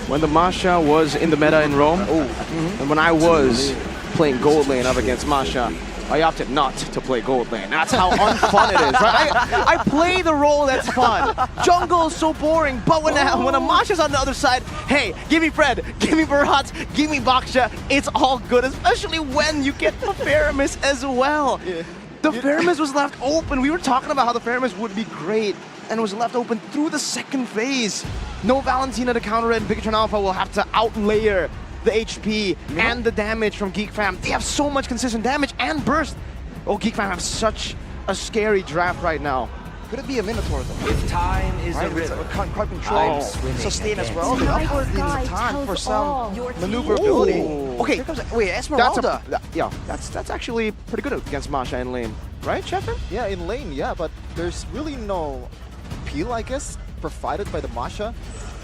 when the Masha was in the meta in Rome, and when I was playing gold lane up against Masha, I opted not to play gold lane. That's how unfun it is, right? I play the role that's fun. Jungle is so boring, but when a Masha's on the other side, hey, give me Fred, give me Barat, give me Baksha, it's all good, especially when you get the Faramis as well. Yeah. The Faramis was left open. We were talking about how the Faramis would be great, and it was left open through the second phase. No Valentina to counter it, and BIGETRON Alpha will have to outlayer the HP and the damage from GEEK Fam. They have so much consistent damage and burst. Oh, GEEK Fam have such a scary draft right now. Could it be a Minotaur though? If time is a With river, crowd control, sustain as well. The upward in the time for some maneuverability. Okay, Here comes wait, Esmeralda. That's actually pretty good against Masha in lane, right, Chefin? Yeah, in lane, yeah, but there's really no appeal, I guess, provided by the Masha.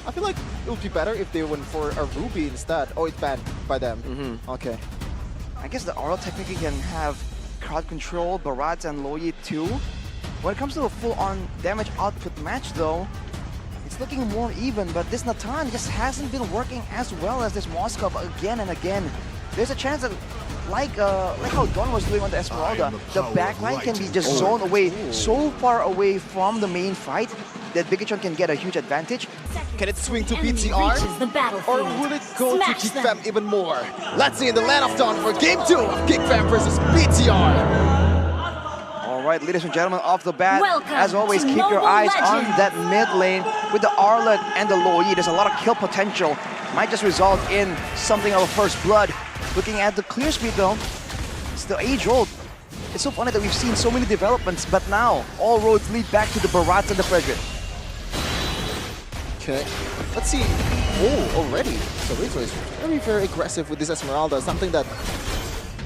I feel like it would be better if they went for a Ruby instead. Oh, it's banned by them. Okay. I guess the Aura technically can have crowd control, Barat and Loyi too. When it comes to a full-on damage output match though, it's looking more even, but this Natan just hasn't been working as well as this Moskov again and again. There's a chance that like how Don was doing on the Esmeralda, the backline can be just zoned away so far away from the main fight that BIGETRON can get a huge advantage. Can it swing to BTR? Or will it go to GEEK Fam even more? Let's see in the Land of Dawn for Game 2 of GEEK Fam versus BTR. Alright, ladies and gentlemen, off the bat, as always, keep your eyes on that mid lane with the Arlet and the Loyi. There's a lot of kill potential. Might just result in something of a first blood. Looking at the clear speed though, still age-old. It's so funny that we've seen so many developments, but now all roads lead back to the Barats and the Frederick. Okay, let's see. Oh, already. So Rizzo is very aggressive with this Esmeralda, something that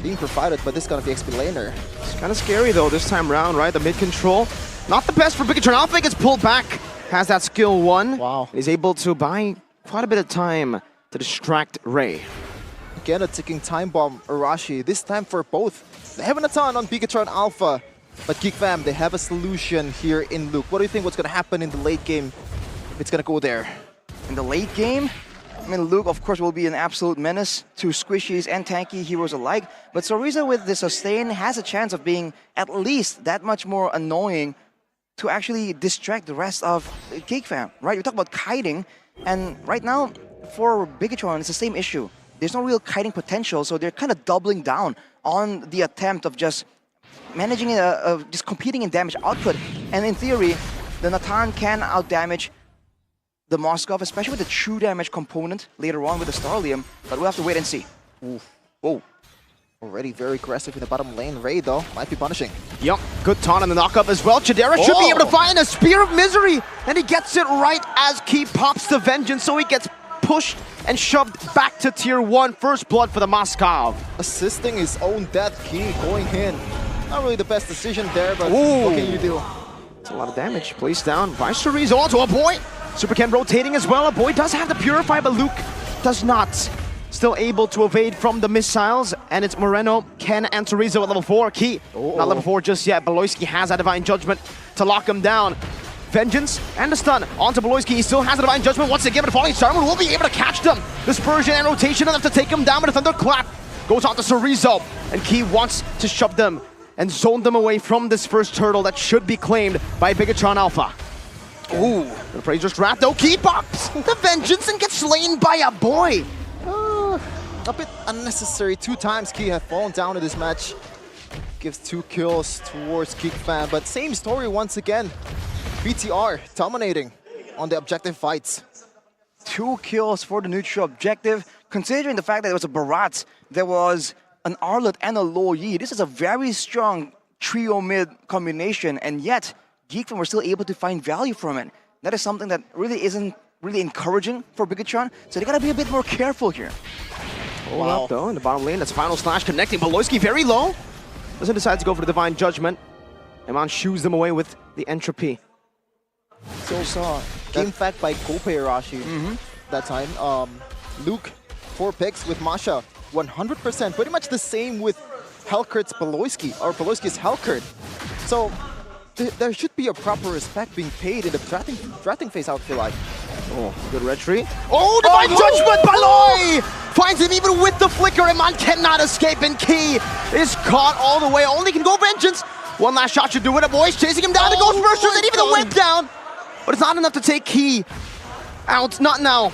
being provided by this kind of XP laner. It's kind of scary though this time around, right? The mid control, not the best for BIGETRON Alpha. Gets pulled back, has that skill 1. Wow. Is able to buy quite a bit of time to distract Ray. Again, a ticking time bomb, Arashi. This time for both. They have a ton on BIGETRON Alpha, but GEEK Fam, they have a solution here in Luke. What do you think what's going to happen in the late game? It's going to go there. In the late game, I mean, Luke, of course, will be an absolute menace to squishies and tanky heroes alike, but Soriza with the sustain has a chance of being at least that much more annoying to actually distract the rest of GEEK Fam, right? You talk about kiting, and right now, for BIGETRON, it's the same issue. There's no real kiting potential, so they're kind of doubling down on the attempt of just managing, just competing in damage output. And in theory, the Natan can outdamage the Moskov, especially with the true damage component later on with the Starlium, but we'll have to wait and see. Oof. Oh, already very aggressive in the bottom lane. Ray, though, might be punishing. Yup, good taunt on the knockup as well. Chidera should be able to find a Spear of Misery, and he gets it right as Key pops the Vengeance, so he gets pushed and shoved back to tier 1. First blood for the Moskov. Assisting his own death, Key going in. Not really the best decision there, but what can you do? It's a lot of damage. Placed down by Cerise onto a boy. Super Ken rotating as well. A boy does have the Purify, but Luke does not. Still able to evade from the missiles, and it's Moreno, Ken, and Cerise at level 4. Key, not level 4 just yet. Beloyski has that Divine Judgment to lock him down. Vengeance and the stun onto Beloyski. He still has the Divine Judgment. Once again, but Falling Star will be able to catch them. Dispersion and rotation enough to take him down, but a Thunderclap goes on to Cerezo, and Key wants to shove them and zone them away from this first turtle that should be claimed by BIGETRON Alpha. Ooh, the Appraiser's Wrath though. Key pops the Vengeance and gets slain by a boy. A bit unnecessary. 2 times Key have fallen down in this match. Gives 2 kills towards GEEK Fam, but same story once again. BTR dominating on the objective fights. 2 kills for the neutral objective. Considering the fact that there was a Barat, there was an Arlet and a Loyi. This is a very strong trio mid combination, and yet GEEK Fam were still able to find value from it. That is something that really isn't really encouraging for BIGETRON, so they gotta be a bit more careful here. Wow. Up though in the bottom lane, that's Final Slash connecting. Beloyski very low. Doesn't decide to go for the Divine Judgment. Iman shoos them away with the Entropy. So saw game fact by Gope Arashi that time. Luke 4 picks with Masha 100%. Pretty much the same with Helkurt's Beloyski, or Beloyski's Helkurt. So there should be a proper respect being paid in the drafting phase, I would feel like. Oh, good red tree. Oh, Divine Judgment! Baloy finds him even with the flicker, and man cannot escape, and Key is caught all the way. Only can go Vengeance. One last shot should do it. A boy's chasing him down. The Ghost Bursters and even the whip down. But it's not enough to take Key out. Not now.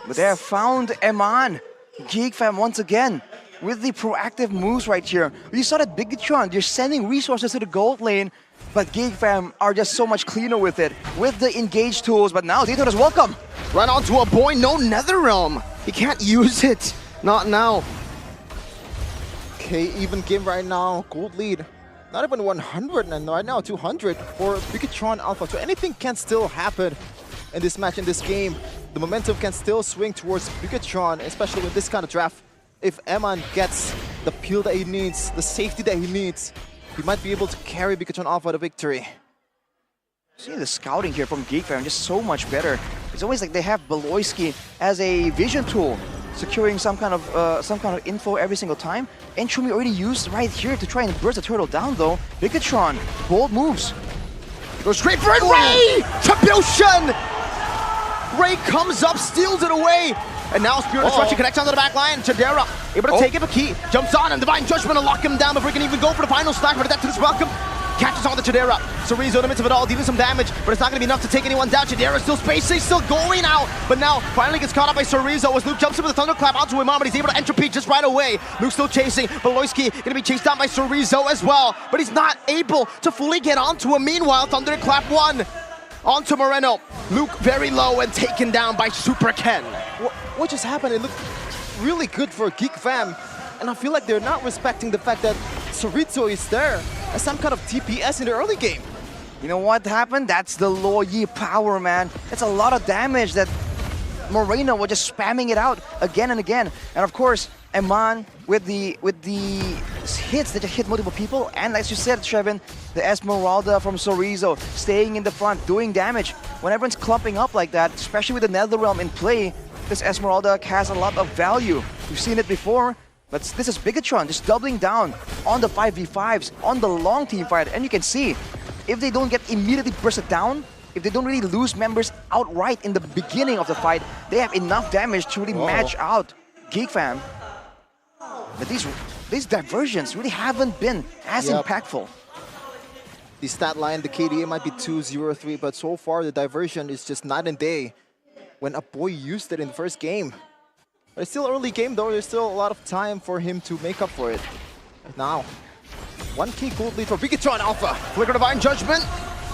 But they have found Eman. GEEK fam once again with the proactive moves right here. You saw that BIGETRON, you're sending resources to the gold lane, but GEEK fam are just so much cleaner with it, with the engage tools. But now Dayton is welcome. Right onto a boy, no Netherrealm. He can't use it. Not now. Okay, even game right now, gold lead. Not even 100, and right now 200 for BIGETRON Alpha. So anything can still happen in this match, in this game. The momentum can still swing towards BIGETRON, especially with this kind of draft. If Eman gets the peel that he needs, the safety that he needs, he might be able to carry BIGETRON Alpha to victory. See the scouting here from GEEK fam, just so much better. It's always like they have Beloyski as a vision tool, securing some kind of info every single time. And Chumi already used right here to try and burst the turtle down though. BIGETRON, bold moves. Goes straight for it, Ray! Tribulation! Ray comes up, steals it away. And now Spirit Destruction connects onto the back line. Chadera able to take it, but Key jumps on him. Divine Judgment to lock him down before he can even go for the final stack. But that to this welcome. Catches on the Chadera. Cerezo in the midst of it all, dealing some damage, but it's not going to be enough to take anyone down. Chadera still spacing, still going out, but now finally gets caught up by Cerezo as Luke jumps in with a thunderclap onto him, but he's able to entropy just right away. Luke still chasing, Beloyski going to be chased down by Cerezo as well, but he's not able to fully get onto him. Meanwhile, thunderclap one onto Moreno. Luke very low and taken down by Super Ken. What just happened? It looked really good for GEEK fam, and I feel like they're not respecting the fact that Cerezo is there as some kind of TPS in the early game. You know what happened? That's the Luo Yi power, man. That's a lot of damage that Moreno was just spamming it out again and again. And of course, Eman with the hits that just hit multiple people. And as you said, Trevin, the Esmeralda from Cerezo staying in the front, doing damage. When everyone's clumping up like that, especially with the Netherrealm in play, this Esmeralda has a lot of value. We've seen it before. But this is BIGETRON just doubling down on the 5v5s, on the long team fight. And you can see, if they don't get immediately bursted down, if they don't really lose members outright in the beginning of the fight, they have enough damage to really match out GEEK fam. But these diversions really haven't been as impactful. The stat line, the KDA might be 2-0-3, but so far the diversion is just night and day when a boy used it in the first game. But it's still early game though, there's still a lot of time for him to make up for it. Now, 1K gold lead for BIGETRON Alpha. Flicker Divine Judgment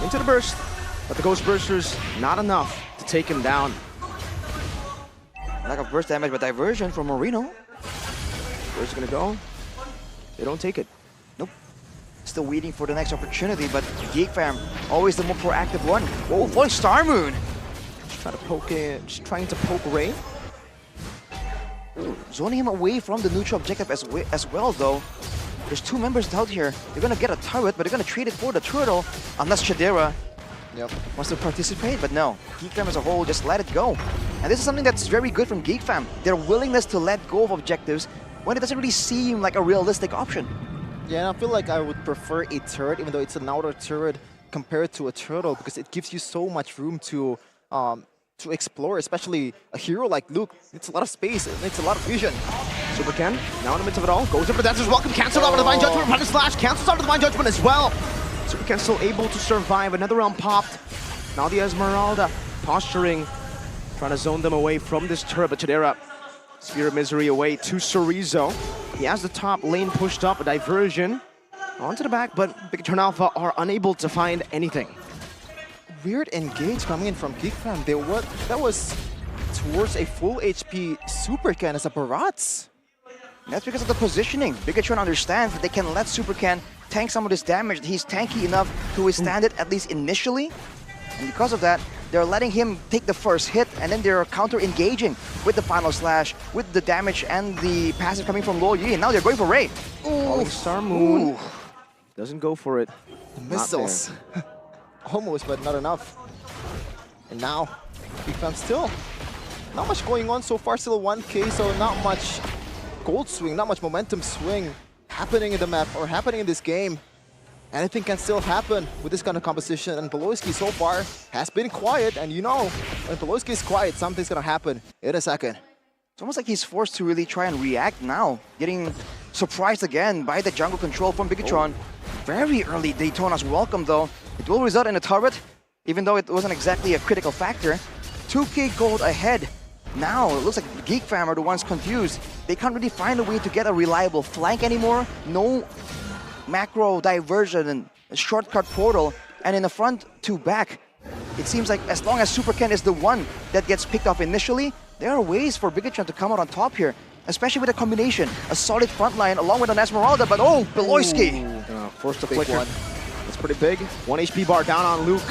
into the burst, but the Ghost Bursters not enough to take him down. Lack of burst damage, but diversion from Moreno. Where's it gonna go? They don't take it. Nope. Still waiting for the next opportunity, but GEEK fam, always the more proactive one. Whoa, falling Star Moon. Just trying to poke it, just trying to poke Ray. Ooh, zoning him away from the neutral objective as well, though. There's two members out here. They're gonna get a turret, but they're gonna trade it for the turtle, unless Chadera wants to participate. But no, GEEK fam as a whole just let it go. And this is something that's very good from GEEK fam. Their willingness to let go of objectives when it doesn't really seem like a realistic option. Yeah, and I feel like I would prefer a turret, even though it's an outer turret, compared to a turtle, because it gives you so much room to explore, especially a hero like Luke. It's a lot of space, it's a lot of vision. Super Ken, now in the midst of it all, goes in for the Dancer's Welcome, cancels out with Divine Judgment, Punish Slash, cancels out with Divine Judgment as well. Super Ken still able to survive, another round popped. Now the Esmeralda posturing, trying to zone them away from this turret, but Chadera, Sphere of Misery away to Cerezo. He has the top lane pushed up, a diversion onto the back, but BIGETRON Alpha are unable to find anything. Weird engage coming in from GEEK fam. That was towards a full HP Super Ken as a Barats. That's because of the positioning. BIGETRON understands that they can let Super Ken tank some of this damage. He's tanky enough to withstand it, at least initially. And because of that, they're letting him take the first hit, and then they're counter-engaging with the final slash, with the damage and the passive coming from Luo Yi. And now they're going for Ray. Falling Star Moon doesn't go for it. The missiles. Almost, but not enough. And now, GEEK fam still not much going on so far, still 1K, so not much gold swing, not much momentum swing happening in the map or happening in this game. Anything can still happen with this kind of composition, and Beloyski so far has been quiet, and you know, When Beloski is quiet, something's gonna happen in a second. It's almost like he's forced to really try and react now, getting surprised again by the jungle control from BIGETRON. Very early Daytona's welcome though. It will result in a turret, even though it wasn't exactly a critical factor. 2k gold ahead. Now it looks like Geek Fam are the ones confused. They can't really find a way to get a reliable flank anymore. No macro diversion and a shortcut portal. And in the front to back, it seems like as long as Super Ken is the one that gets picked off initially, there are ways for BIGETRON to come out on top here. Especially with a combination, a solid front line along with an Esmeralda, but oh, Beloski! Forced to flicker. That's pretty big. 1 HP bar down on Luke.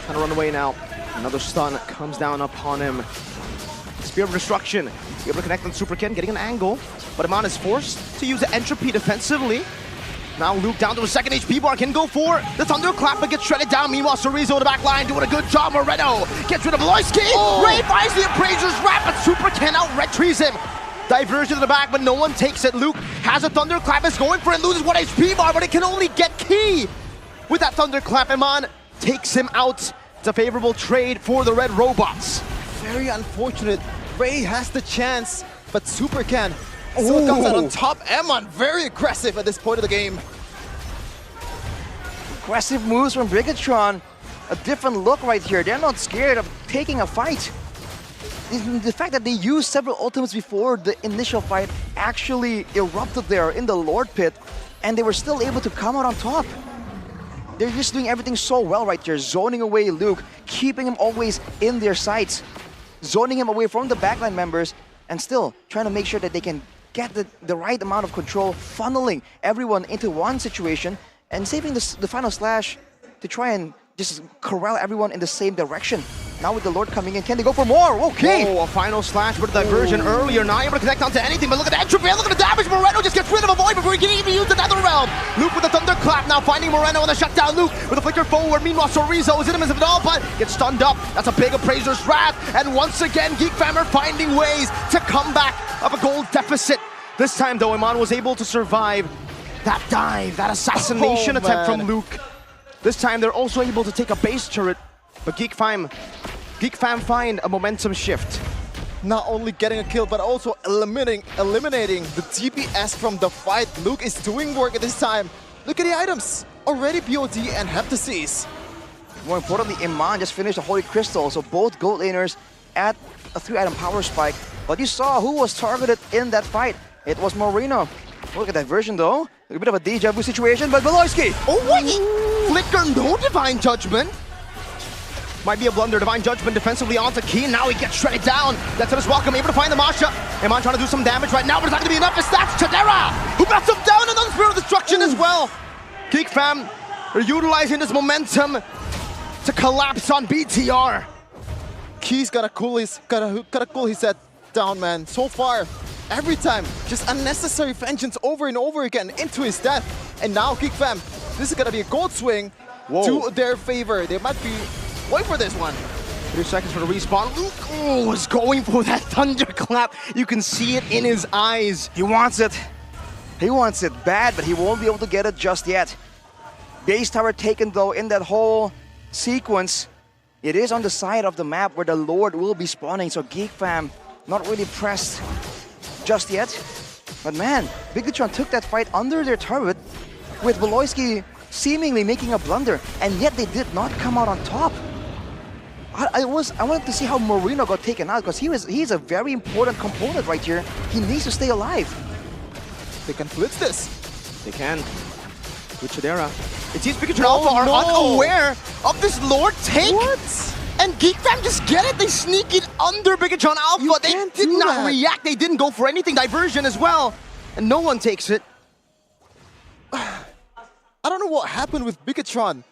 Trying to run away now. Another stun comes down upon him. Spear of Destruction. Able to connect on Super Ken, getting an angle. But Iman is forced to use the Entropy defensively. Now Luke down to a 2nd HP bar, can go for the Thunderclap but gets shredded down. Meanwhile, Cerezo in the back line doing a good job. Moreno gets rid of Beloski. Ray finds the Appraiser's wrap, but Super Ken out retrieves him. Diversion to the back, but no one takes it. Luke has a Thunderclap, is going for it, loses 1 HP bar, but it can only get Key. With that Thunderclap, Iman takes him out. It's a favorable trade for the Red Robots. Very unfortunate. Ray has the chance, but Super Ken still comes out on top. Iman very aggressive at this point of the game. Aggressive moves from BIGETRON. A different look right here. They're not scared of taking a fight. The fact that they used several ultimates before the initial fight actually erupted there in the Lord Pit, and they were still able to come out on top. They're just doing everything so well right here, zoning away Luke, keeping him always in their sights, zoning him away from the backline members, and still trying to make sure that they can get the right amount of control, funneling everyone into one situation, and saving the final slash to try and just corral everyone in the same direction. Now with the Lord coming in, can they go for more? Okay! Oh, a final slash with a diversion earlier, not able to connect onto anything, but look at the entropy, look at the damage. Moreno just gets rid of a void before he can even use the Nether Realm. Luke with the Thunderclap, now finding Moreno on the shutdown. Luke with a flicker forward, meanwhile Cerezo is in him as of it all, but gets stunned up. That's a big Appraiser's wrath, and once again, Geek Fam are finding ways to come back of a gold deficit. This time though, Iman was able to survive that dive, that assassination attempt from Luke. This time they're also able to take a base turret, but Geek Fam find a momentum shift. Not only getting a kill, but also eliminating the DPS from the fight. Luke is doing work at this time. Look at the items. Already POD and Heptasis. More importantly, Iman just finished the Holy Crystal, so both gold laners at a 3-item power spike. But you saw who was targeted in that fight. It was Moreno. Look at that version though. A bit of a deja vu situation, but Beloski! Oh wait! Flicker, no Divine Judgment. Might be a blunder. Divine Judgment defensively onto Key. Now he gets shredded down. That's his welcome. Able to find the Masha. Iman trying to do some damage right now, but it's not going to be enough. It's that's Chadera, who got some down and on Spirit of Destruction as well. Geek Fam are utilizing this momentum to collapse on BTR. Key's gotta cool his head down, man. So far, every time, just unnecessary vengeance over and over again into his death. And now Geek Fam, this is gonna be a gold swing to their favor. They might be wait for this one. 3 seconds for the respawn. Luke is going for that Thunderclap. You can see it in his eyes. He wants it. He wants it bad, but he won't be able to get it just yet. Base tower taken though in that whole sequence. It is on the side of the map where the Lord will be spawning, so Geek Fam not really pressed just yet. But man, BIGETRON took that fight under their turret with Beloski seemingly making a blunder, and yet they did not come out on top. I wanted to see how Moreno got taken out, because he's a very important component right here. He needs to stay alive. They can blitz this. They can. With Chadera. It seems BIGETRON Alpha are unaware of this Lord take. What? And Geek Fam just get it. They sneak it under BIGETRON Alpha. They did not react. They didn't go for anything. Diversion as well. And no one takes it. I don't know what happened with BIGETRON.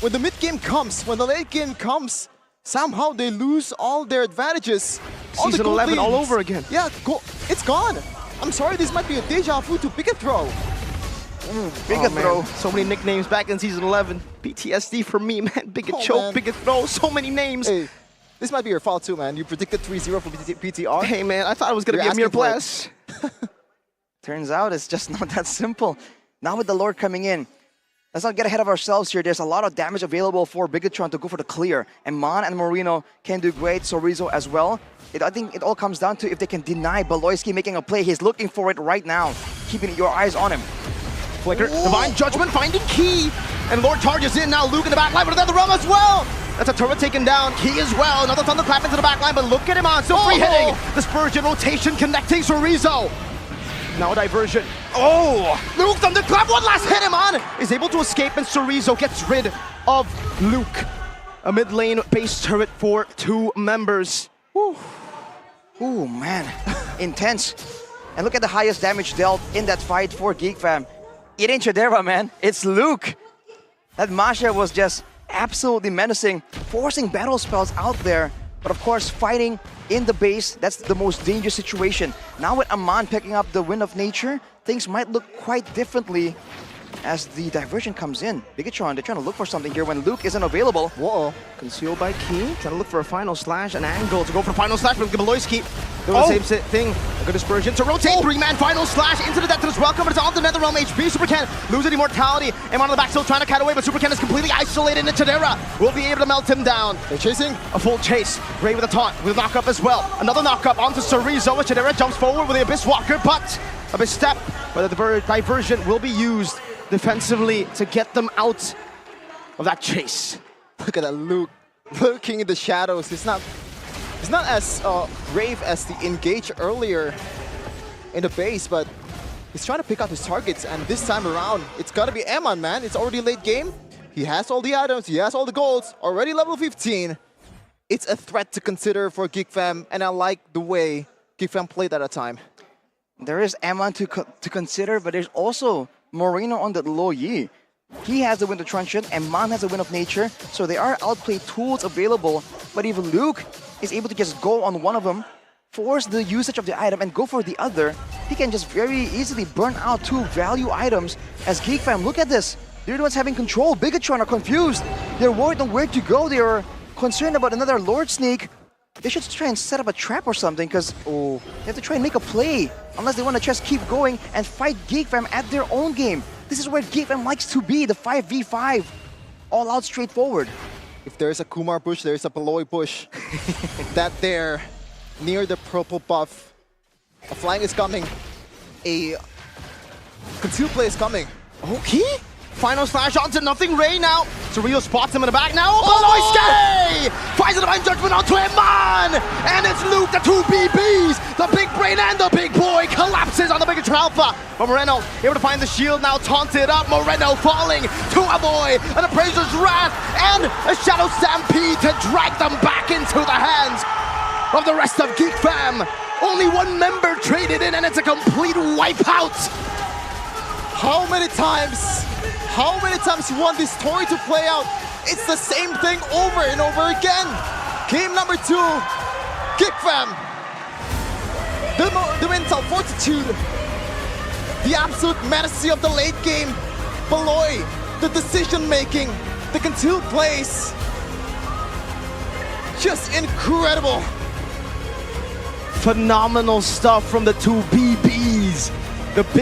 When the mid game comes, when the late game comes, somehow they lose all their advantages. Season 11 all over again. Yeah, it's gone. I'm sorry, this might be a deja vu to BIGETRON. BIGETRON. So many nicknames back in Season 11. PTSD for me, man. BIGETRON, BIGETRON, so many names. Hey, this might be your fault too, man. You predicted 3-0 for PTR. Hey, man, I thought it was going to be a mere bless. Turns out it's just not that simple. Now with the Lord coming in, let's not get ahead of ourselves here. There's a lot of damage available for BIGETRON to go for the clear. And Mon and Moreno can do great, Sorizo as well. I think it all comes down to if they can deny Baloyski making a play. He's looking for it right now, keeping your eyes on him. Flicker, Divine Judgment finding Key. And Lord charges in now, Luke in the back line, but another realm as well. That's a turret taken down, Key as well. Another thunderclap into the back line, but look at him on, still free hitting. Dispersion, rotation, connecting Sorizo. Now a diversion. Oh! Luke thunderclap, one last hit him on! Is able to escape and Sorizo gets rid of Luke. A mid lane base turret for 2 members. Ooh, man. Intense. And look at the highest damage dealt in that fight for GEEK fam. It ain't Chidera, man. It's Luke. That Masha was just absolutely menacing, forcing battle spells out there. But of course, fighting in the base, that's the most dangerous situation. Now with Aman picking up the Wind of Nature, things might look quite differently as the diversion comes in. BIGETRON, they're trying to look for something here when Luke isn't available. Whoa, concealed by Key, trying to look for a final slash, an angle to go for a final slash, but Baloyski doing the same thing. A good dispersion to rotate, 3-man final slash into the depth as well, coming to the Netherrealm HP. Superken losing immortality, and on the back still trying to cut away, but Superken is completely isolated, and Chidera will be able to melt him down. They're chasing. A full chase, Ray with a taunt, with a knock-up as well. Another knock-up onto Sorizo, and Chidera jumps forward with the Abyss Walker, but Abyss Step, but the diversion will be used defensively to get them out of that chase. Look at that Luke lurking in the shadows. He's not as brave as the engage earlier in the base, but he's trying to pick up his targets, and this time around, it's gotta be Eman, man. It's already late game. He has all the items, he has all the golds, already level 15. It's a threat to consider for GEEK fam, and I like the way GEEK fam played at a time. There is Eman to consider, but there's also Moreno on the low Yi. He has the Wind of Truncheon and Man has the Wind of Nature, so there are outplay tools available. But if Luke is able to just go on one of them, force the usage of the item and go for the other, he can just very easily burn out 2 value items. As GEEK fam, look at this. They're the ones having control. BIGETRON are confused. They're worried on where to go. They're concerned about another Lord Sneak. They should try and set up a trap or something, because they have to try and make a play. Unless they want to just keep going and fight GEEK fam at their own game. This is where GEEK fam likes to be, the 5v5. All out straightforward. If there's a Kumar bush, there's a Baloy bush. That there, near the purple buff. A flying is coming. A concealed play is coming. Okay. Final slash onto nothing. Ray now. Surreal spots him in the back now. Baloyski finds the Divine Judgment onto Eman. And it's Luke, the 2 BBs. The big brain and the big boy collapses on the BIGETRON Alpha. But Moreno able to find the shield now, taunted up. Moreno falling to avoid an Appraiser's Wrath and a Shadow Stampede to drag them back into the hands of the rest of GEEK fam. Only 1 member traded in and it's a complete wipeout. How many times you want this story to play out? It's the same thing over and over again. Game number 2, GEEK fam. The mental fortitude, the absolute mastery of the late game. Baloy, the decision making, the concealed plays. Just incredible. Phenomenal stuff from the 2 BBs. The